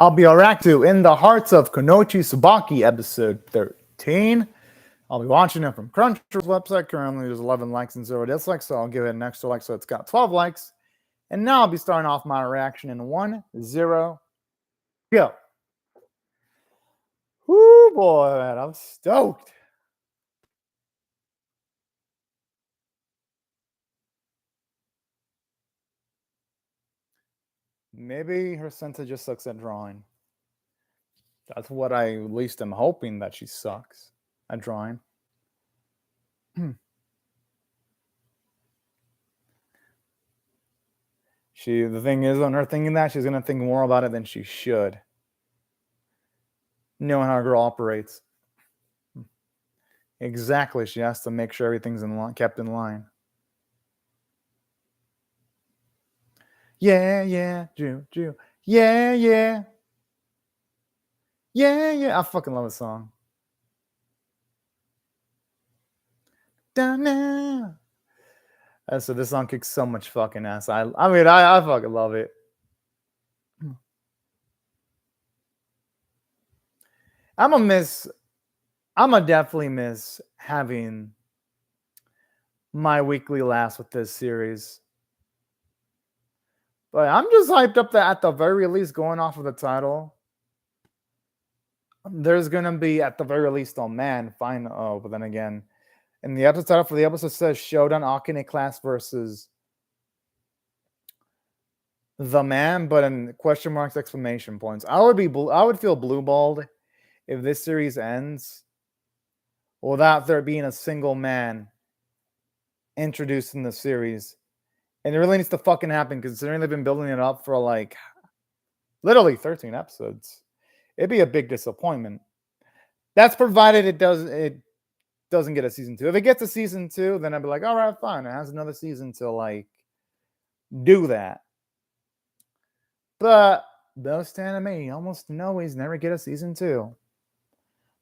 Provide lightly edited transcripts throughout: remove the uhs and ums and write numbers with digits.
I'll be Araktu in the Hearts of Kunoichi Tsubaki, episode 13. I'll be watching it from Crunchyroll's website. Currently, there's 11 likes and 0 dislikes, so I'll give it an extra like, so it's got 12 likes. And now I'll be starting off my reaction in 1, 0, go. Woo, boy, man, I'm stoked. Maybe her sensei just sucks at drawing. That's what I at least am hoping, that she sucks at drawing. The thing is, on her thinking that, she's gonna think more about it than she should, knowing how a girl operates. Exactly, she has to make sure everything's kept in line. Yeah, yeah, Jew. Yeah, yeah. Yeah, yeah. I fucking love the song. So this song kicks so much fucking ass. I mean, I fucking love it. I'ma definitely miss having my weekly laughs with this series. But I'm just hyped up that at the very least, going off of the title, there's gonna be at the very least, oh man, fine. Oh, but then again, in the episode title for the episode says Showdown Akane class versus the man, but in question marks, exclamation points. I would feel blue-balled if this series ends without there being a single man introduced in the series. And it really needs to fucking happen, considering they've been building it up for like literally 13 episodes. It'd be a big disappointment. That's provided it doesn't get a season 2. If it gets a season 2, then I'd be like, all right, fine. It has another season to like do that. But most anime almost always never get a season 2. I'm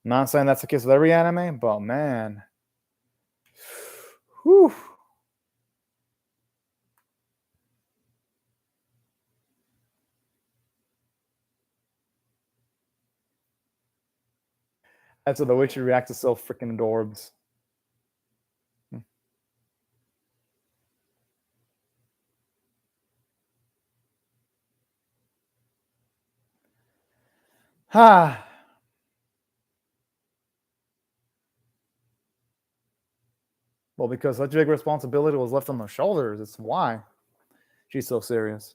not saying that's the case with every anime, but man. Whew. That's what the Witcher reacts to, so freaking adorbs. Ha. Well, because such a big responsibility was left on her shoulders. It's why she's so serious.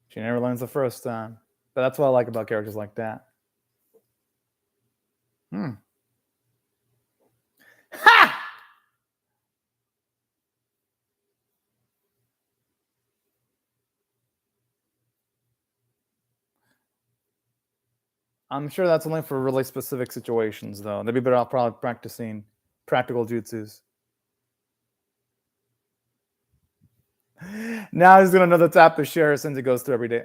She never learns the first time. But that's what I like about characters like that. Ha! I'm sure that's only for really specific situations, though. They'd be better off probably practicing practical jutsus. Now he's gonna know the type of share since he goes through every day.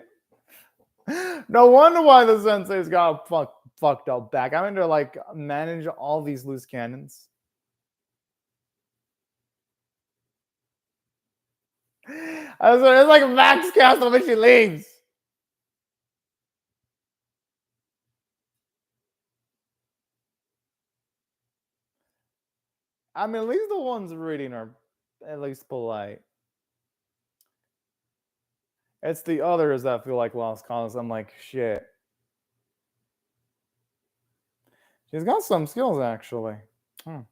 No wonder why the sensei's got fucked up back. I mean, to like manage all these loose cannons. It's like Max Castle when she leaves. I mean, at least the ones reading are at least polite. It's the others that feel like lost cause. I'm like, shit. She's got some skills, actually. You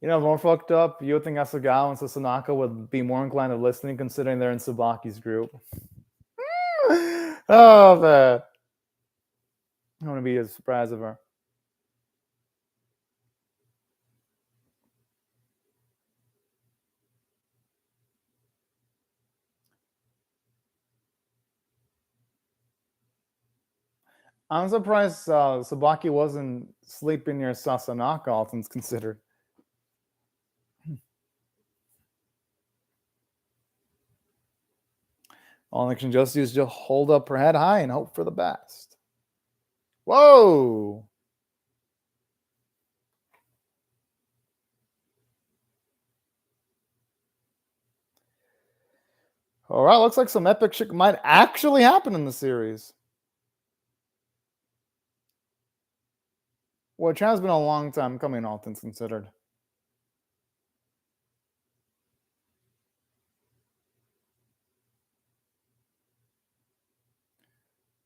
know, more fucked up, you would think Asagawa and Sasonaka would be more inclined to listening, considering they're in Tsubaki's group. Oh, man. I want to be as surprised of her. I'm surprised Tsubaki wasn't sleeping near Sasonaka, all things considered. All I can just do is just hold up her head high and hope for the best. Whoa! All right, looks like some epic shit might actually happen in the series. Which has been a long time coming, all things considered.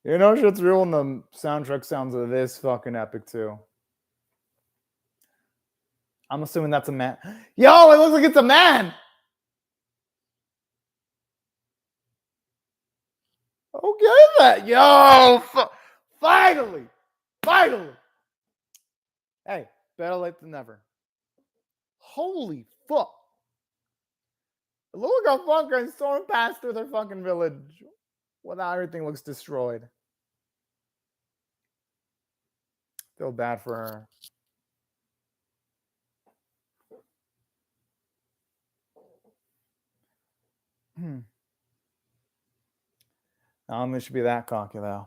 You know, shit's real when the soundtrack sounds of this fucking epic too. I'm assuming that's a man. Yo, it looks like it's a man. Okay, that. Yo, finally. Hey, better late than never. Holy fuck. Look how fucking storm passed through their fucking village without everything looks destroyed. Feel bad for her. I don't think it should be that cocky though.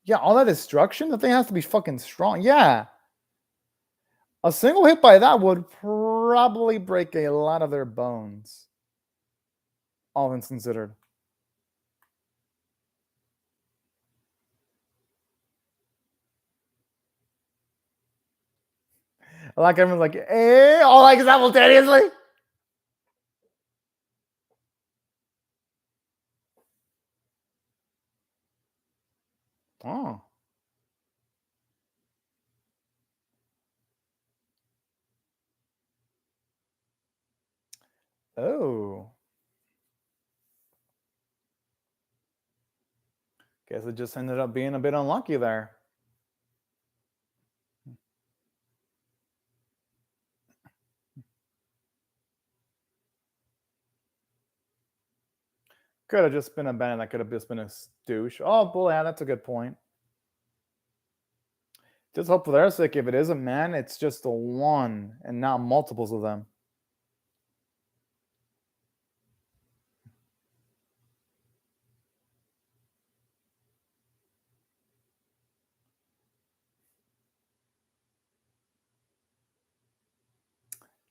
Yeah, all that destruction, the thing has to be fucking strong. Yeah. A single hit by that would probably break a lot of their bones. All things considered. I like everyone's like, eh, all like simultaneously. Oh. Oh. Guess it just ended up being a bit unlucky there. Could have just been a bandit. That could have just been a douche. Oh, boy, yeah, that's a good point. Just hope for their sake, if it is a man, it's just the one and not multiples of them.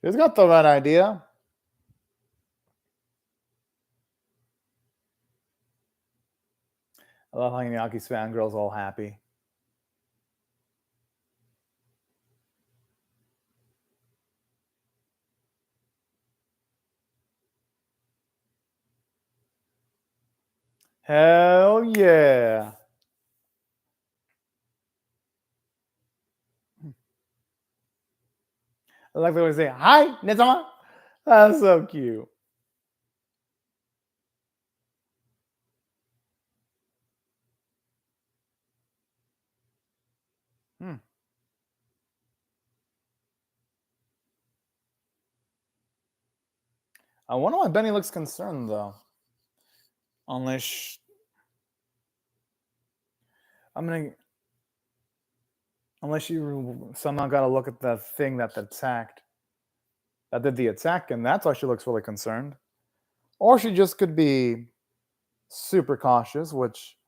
He's got the right idea. I love how Inyaki's fangirl's all happy. Hell yeah. I like the way they say, hi, Nezama. That's so cute. I wonder why Benny looks concerned, though. Unless... Unless you somehow got to look at the thing that attacked. That did the attack, and that's why she looks really concerned. Or she just could be super cautious, which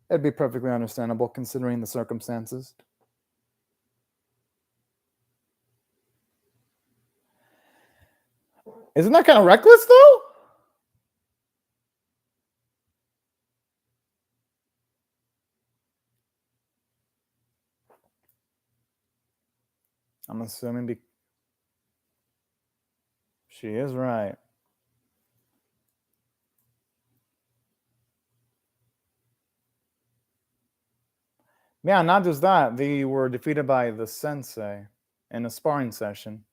it'd be perfectly understandable considering the circumstances. Isn't that kind of reckless, though? I'm assuming she is right. Yeah, not just that. They were defeated by the sensei in a sparring session.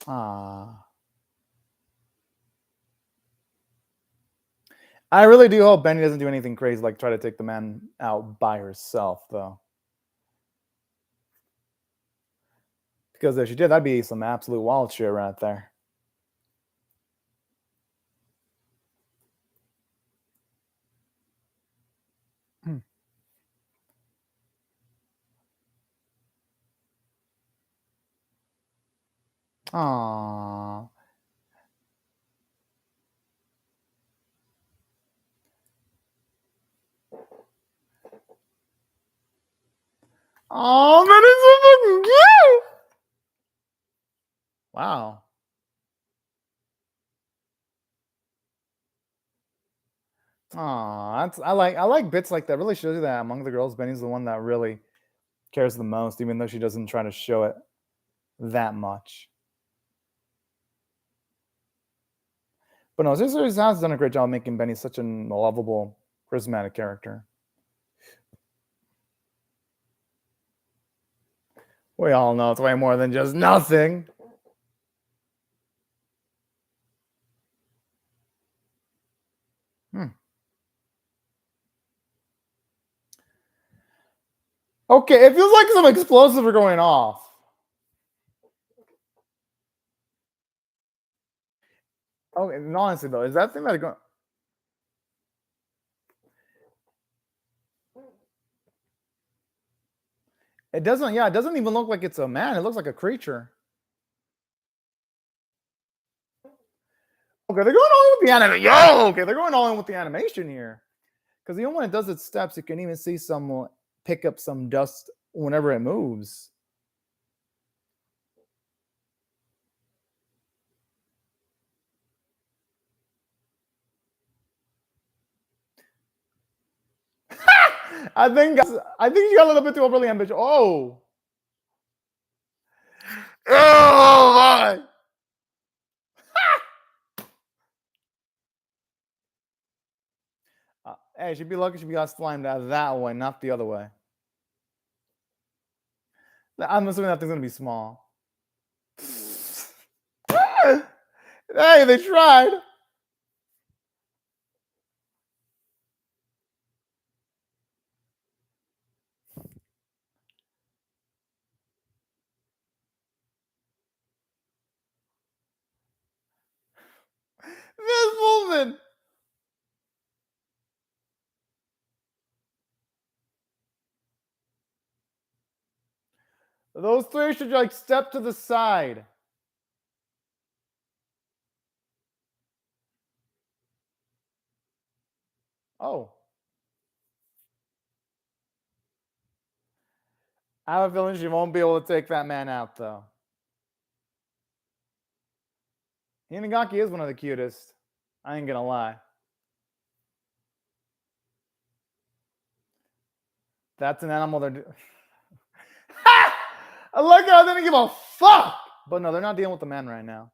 Ah. I really do hope Benny doesn't do anything crazy like try to take the man out by herself, though. Because if she did, that'd be some absolute wild shit right there. Aww. Oh, that is so fucking cute. Wow. Aw, that's I like bits like that. Really shows you that among the girls, Benny's the one that really cares the most, even though she doesn't try to show it that much. But no, Sister has done a great job making Benny such a lovable, charismatic character. We all know it's way more than just nothing. Hmm. Okay, it feels like some explosives are going off. Oh, and honestly though, is that thing that going? It doesn't. Yeah, it doesn't even look like it's a man. It looks like a creature. Okay, they're going all in with the anime. Yo, okay, they're going all in with the animation here. Because even when it does its steps, you can even see someone pick up some dust whenever it moves. I think she got a little bit too overly ambitious. Oh, oh my! Hey, she'd be lucky she got slimed out that way, not the other way. I'm assuming that thing's gonna be small. Hey, they tried. This woman. Those three should like step to the side. Oh, I have a feeling she won't be able to take that man out though. Hinagaki is one of the cutest. I ain't gonna lie. That's an animal they're. I like how they didn't give a fuck. But no, they're not dealing with the man right now.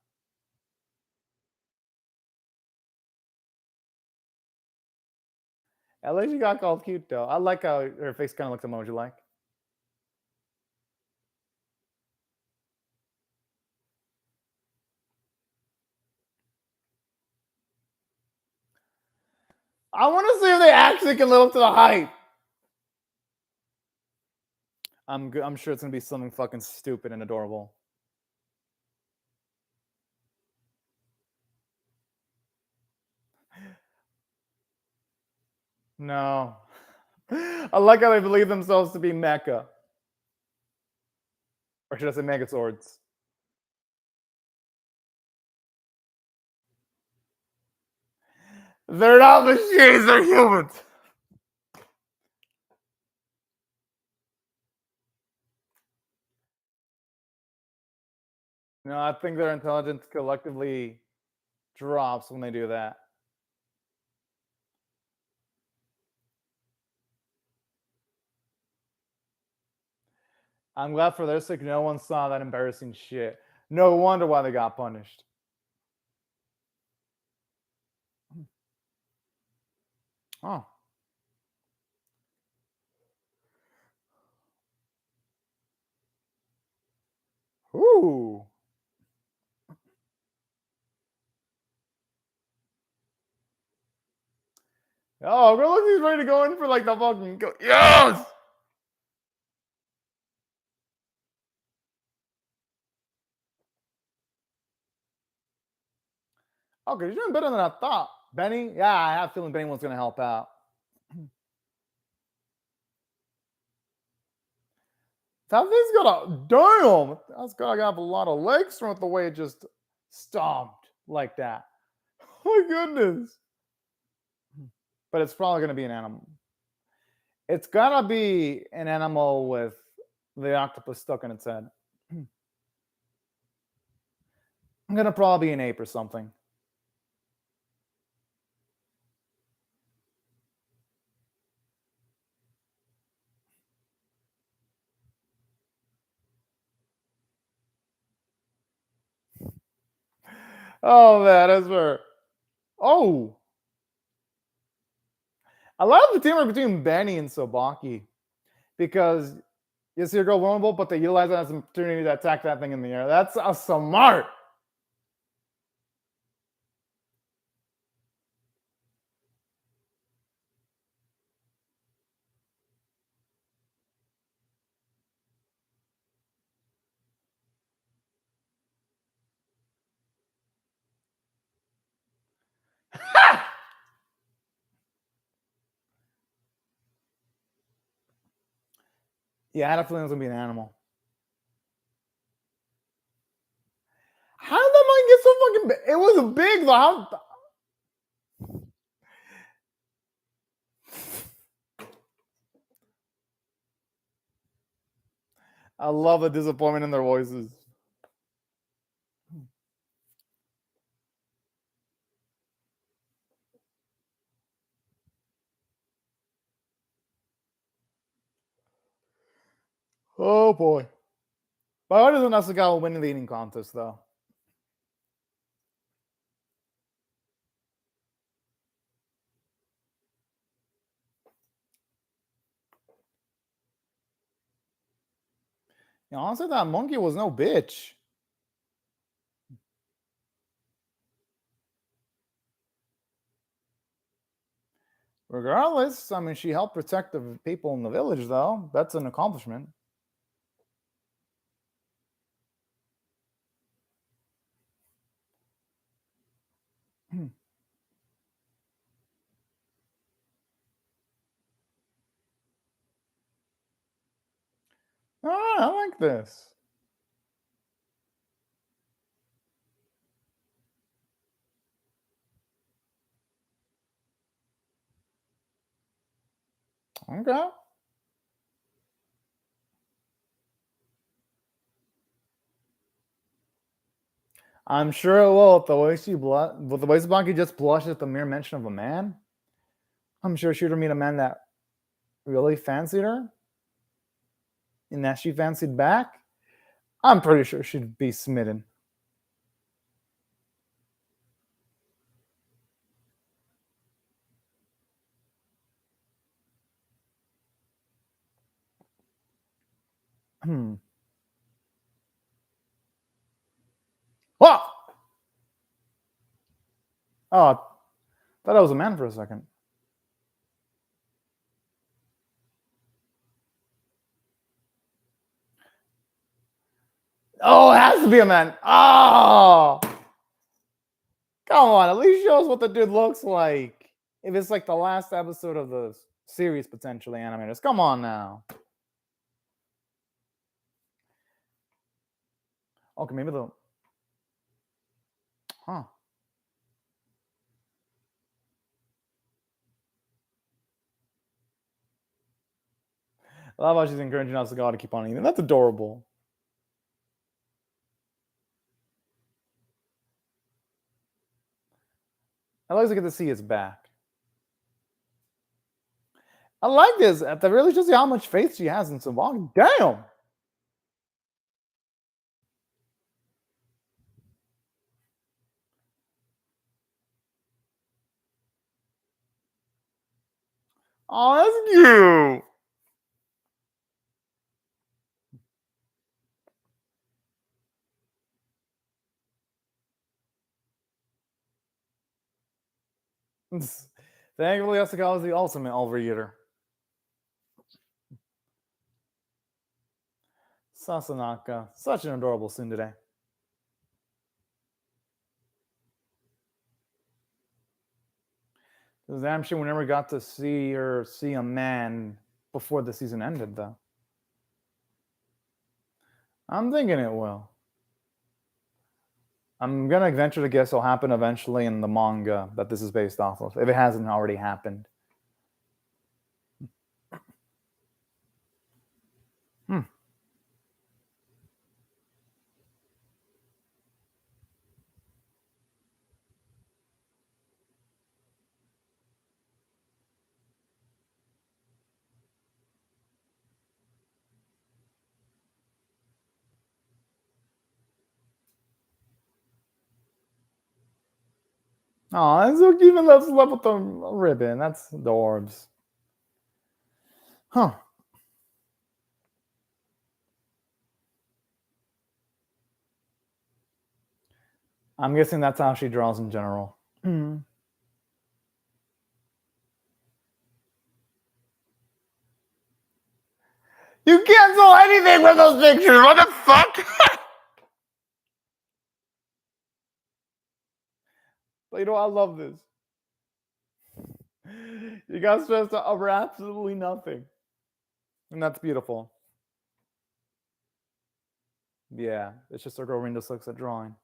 At least she got called cute though. I like how her face kind of looks emoji like. I want to see if they actually can live up to the hype. I'm sure it's gonna be something fucking stupid and adorable. No. I like how they believe themselves to be mecha. Or should I say mega swords? They're not machines, they're humans. No, I think their intelligence collectively drops when they do that. I'm glad for their sake no one saw that embarrassing shit. No wonder why they got punished. Oh. Ooh. Oh, girl, look, he's ready to go in for like the fucking go. Yes! Okay, you're doing better than I thought. Benny? Yeah, I have a feeling Benny was gonna help out. That thing's got a damn. That's gotta have a lot of legs from the way it just stomped like that. Oh my goodness. But it's probably gonna be an animal. It's gotta be an animal with the octopus stuck in its head. I'm gonna probably be an ape or something. Oh man, that's where. Oh, I love the teamwork between Benny and Tsubaki because you see her go vulnerable, but they utilize that as an opportunity to attack that thing in the air. That's smart. Yeah, I had a feeling it was gonna be an animal. How did that mine get so fucking big? It was big though. How... I love the disappointment in their voices. Oh boy. But why doesn't Nasukawa win the eating contest though? You know, honestly, that monkey was no bitch. Regardless, I mean, she helped protect the people in the village, though. That's an accomplishment. Oh, I like this. Okay. I'm sure it will. With the way with the way Tsubaki just blushed at the mere mention of a man, I'm sure she'd meet a man that really fancied her, and that she fancied back. I'm pretty sure she'd be smitten. Hmm. Oh! Oh, I thought I was a man for a second. Oh, it has to be a man. Oh! Come on, at least show us what the dude looks like. If it's like the last episode of the series, potentially animators. Come on now. Okay, maybe the. Huh. I love how she's encouraging us to keep on eating. That's adorable. I like to get to see his back. I like this. That really shows you how much faith she has in Tsubaki. Damn. Oh, that's cute. Thankfully, Asuka is the ultimate overeater. Sasanaka, such an adorable tsundere. Because I'm sure we never got to see her see a man before the season ended, though. I'm thinking it will. I'm gonna venture to guess it'll happen eventually in the manga that this is based off of, if it hasn't already happened. Hmm. Oh, and so even let's love with the ribbon. That's adorbs. Huh. I'm guessing that's how she draws in general. You cancel anything with those pictures. What the fuck? But you know, I love this. You got stressed out over absolutely nothing. And that's beautiful. Yeah, it's just a girl reading just looks at drawing.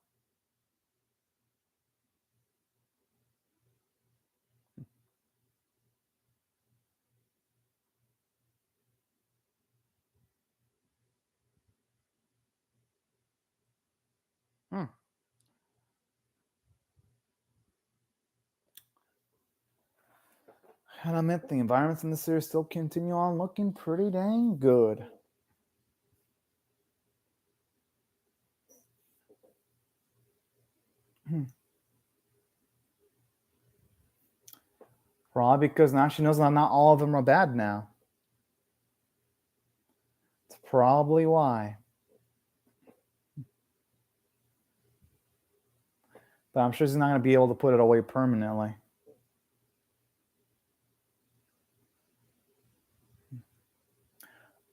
Hmm. And I meant the environments in the series still continue on looking pretty dang good. Probably because now she knows that not all of them are bad now. It's probably why. But I'm sure she's not going to be able to put it away permanently.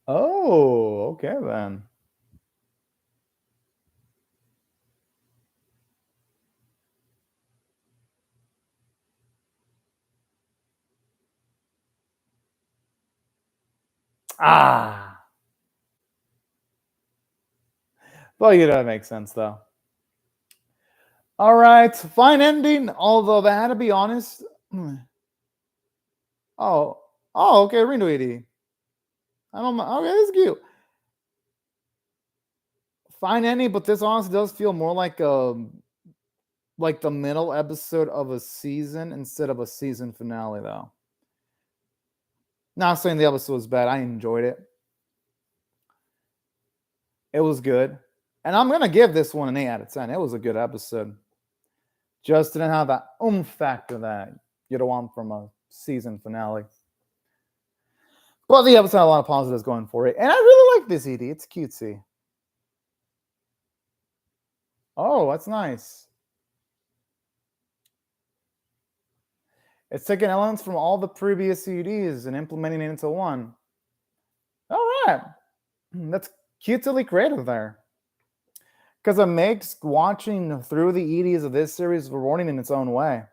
Oh, okay then. Ah. Well, you know, that makes sense though. All right, fine ending. Although I had to be honest. Oh, okay, Rinduidi. I don't. Okay, this is cute. Fine ending, but this honestly does feel more like the middle episode of a season instead of a season finale, though. Not saying the episode was bad. I enjoyed it. It was good. And I'm gonna give this one an 8 out of 10. It was a good episode. Just didn't have that factor that you don't want from a season finale. But the episode had a lot of positives going for it. And I really like this ED. It's cutesy. Oh, that's nice. It's taking elements from all the previous CDs and implementing it into one. All right. That's cutely creative there. Because it makes watching through the EDs of this series rewarding in its own way.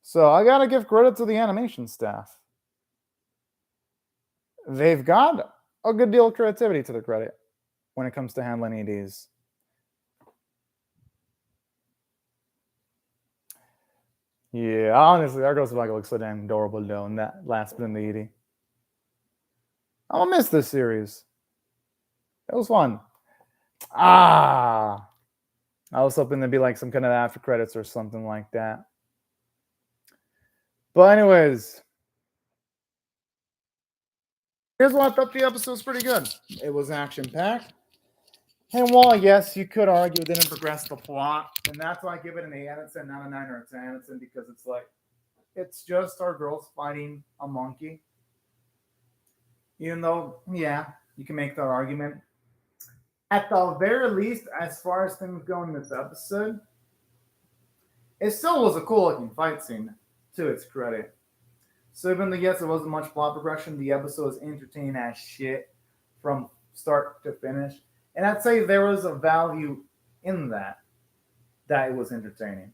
So I gotta give credit to the animation staff. They've got a good deal of creativity to their credit when it comes to handling EDs. Yeah, honestly, our Ghost Tsubaki looks so damn adorable though in that last bit in the ED. I'm gonna miss this series. It was fun. Ah, I was hoping there'd be like some kind of after credits or something like that. But anyways, here's what I thought the episode was pretty good. It was action packed. And while yes, you could argue it didn't progress the plot, and that's why I give it an 8 out of 10, not a 9 or a 10 out of 10, because it's like it's just our girls fighting a monkey. Even though, yeah, you can make that argument. At the very least, as far as things go in this episode, it still was a cool looking fight scene, to its credit. So even though yes, there wasn't much plot progression, the episode was entertaining as shit from start to finish. And I'd say there was a value in that it was entertaining.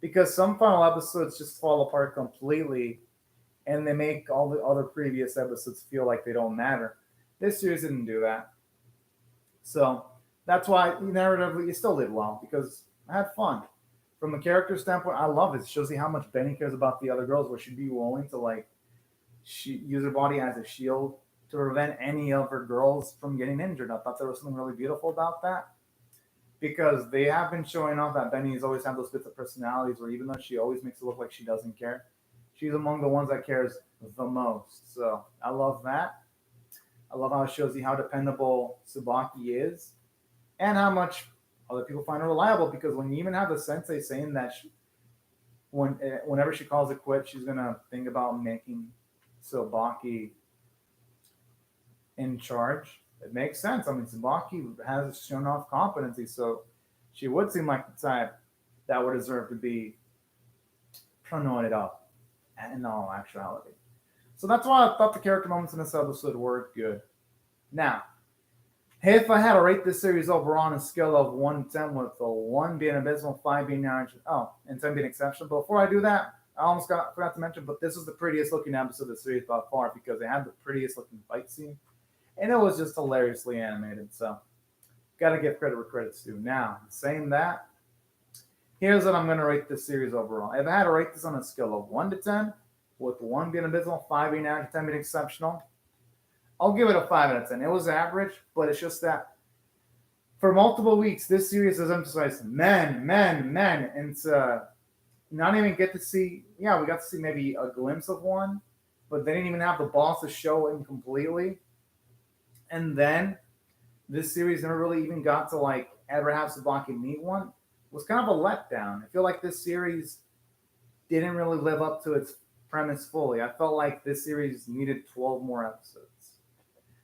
Because some final episodes just fall apart completely and they make all the other previous episodes feel like they don't matter. This series didn't do that. So that's why narratively it still did well because I had fun. From a character standpoint, I love it. It shows you how much Benny cares about the other girls, where she'd be willing to like use her body as a shield to prevent any of her girls from getting injured. I thought there was something really beautiful about that because they have been showing off that Benny's always had those bits of personalities where even though she always makes it look like she doesn't care, she's among the ones that cares the most. So I love that. I love how it shows you how dependable Tsubaki is and how much other people find her reliable because when you even have the sensei saying that whenever she calls it quits, she's gonna think about making Tsubaki in charge. It makes sense. I mean, Tsubaki has shown off competency, so she would seem like the type that would deserve to be promoted up in all actuality. So that's why I thought the character moments in this episode were good. Now, if I had to rate this series overall on a scale of 1 to 10, with a 1 being abysmal, 5 being average, and 10 being exceptional. But before I do that, I almost forgot to mention, but this is the prettiest looking episode of the series by far because they had the prettiest looking fight scene. And it was just hilariously animated. So, gotta give credit where credit's due. Now, saying that, here's what I'm going to rate this series overall. If I had to rate this on a scale of 1 to 10, with 1 being abysmal, 5 being average, 10 being exceptional, I'll give it a 5 out of 10. It was average, but it's just that for multiple weeks, this series has emphasized men, and to not even get to see, we got to see maybe a glimpse of one, but they didn't even have the balls to show it completely. And then this series never really even got to like ever have Tsubaki meet one. It was kind of a letdown. I feel like this series didn't really live up to its premise fully. I felt like this series needed 12 more episodes.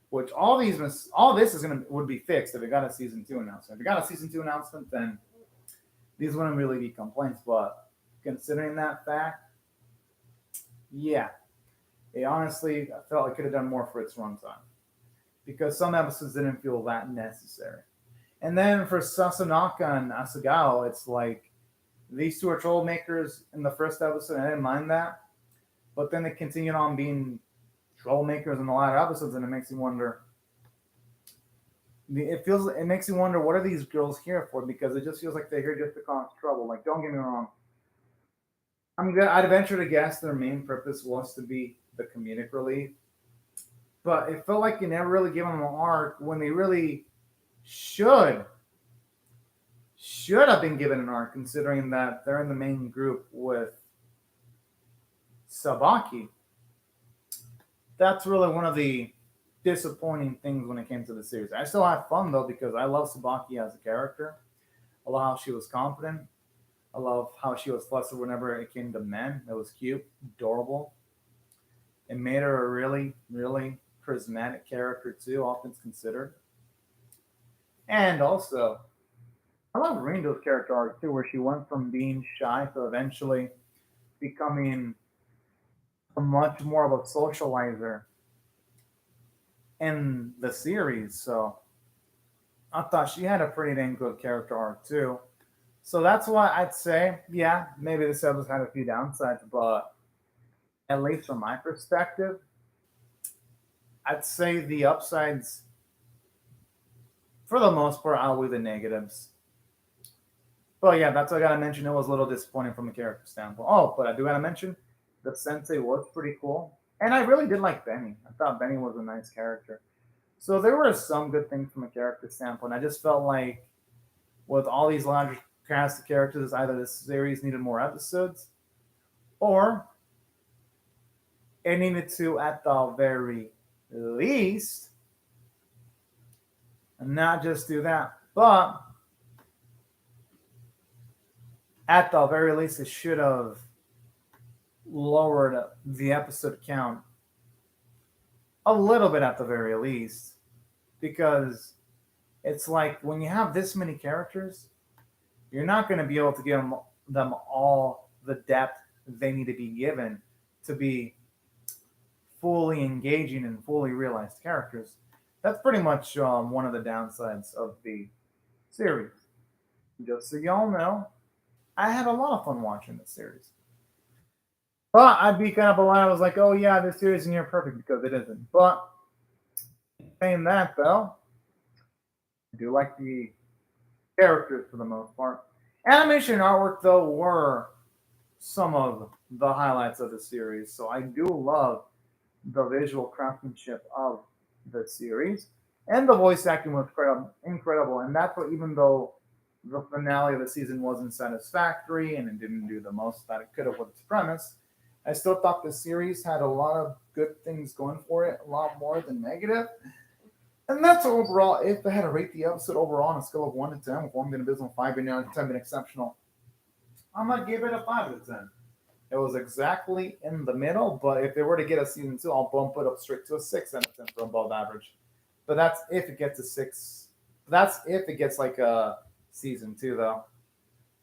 Which all this would be fixed if it got a season 2 announcement. If it got a season 2 announcement, then these wouldn't really be complaints. But considering that fact, it honestly, I felt it could have done more for its runtime because some episodes didn't feel that necessary. And then for Sasunaka and Asagao, it's like these two are troublemakers in the first episode. I didn't mind that, but then they continued on being troublemakers in the latter episodes, and it makes you wonder. It makes you wonder, what are these girls here for? Because it just feels like they're here just to cause trouble. Like, don't get me wrong, I'd venture to guess their main purpose was to be the comedic relief, but it felt like you never really give them an arc when they really should have been given an arc, considering that they're in the main group with Tsubaki. That's really one of the disappointing things when it came to the series. I still had fun though because I love Tsubaki as a character. I love how she was confident. I love how she was flustered whenever it came to men. It was cute, adorable. It made her a really, really charismatic character too, all things considered. And also, I love Ringo's character arc too, where she went from being shy to eventually becoming much more of a socializer in the series. So I thought she had a pretty dang good character arc too. So that's why I'd say, maybe this episode had a few downsides, but at least from my perspective, I'd say the upsides, for the most part, outweigh the negatives. But that's what I gotta mention. It was a little disappointing from a character standpoint. Oh, but I do gotta mention the sensei was pretty cool. And I really did like Benny. I thought Benny was a nice character. So there were some good things from a character standpoint. I just felt like with all these large cast of characters, either this series needed more episodes or it needed to, at the very least, not just do that, but at the very least, it should have lowered the episode count a little bit at the very least, because it's like when you have this many characters, you're not going to be able to give them all the depth they need to be given to be fully engaging and fully realized characters. That's pretty much one of the downsides of the series. Just so y'all know, I had a lot of fun watching this series. But I'd be kind of a lie. I was like, oh yeah, this series is near perfect because it isn't. But saying that though, I do like the characters for the most part. Animation and artwork though were some of the highlights of the series. So I do love the visual craftsmanship of the series. And the voice acting was incredible. And that's what, even though the finale of the season wasn't satisfactory and it didn't do the most that it could have with its premise, I still thought the series had a lot of good things going for it, a lot more than negative. And that's overall. If I had to rate the episode overall on a scale of 1 to 10, with 1 being abysmal, 5 being 10 being exceptional, I'm going to give it a 5 out of 10. It was exactly in the middle, but if they were to get a season 2, I'll bump it up straight to a 6 out of 10 for above average. But that's if it gets a 6. That's if it gets like a season 2, though.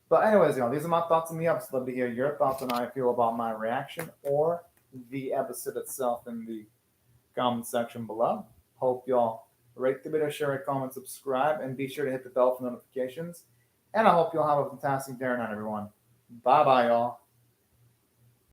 But anyways, these are my thoughts on the episode. Love to hear your thoughts on how I feel about my reaction or the episode itself in the comment section below. Hope y'all rate the video, share it, comment, subscribe, and be sure to hit the bell for notifications. And I hope you'll have a fantastic day or night, everyone. Bye-bye, y'all.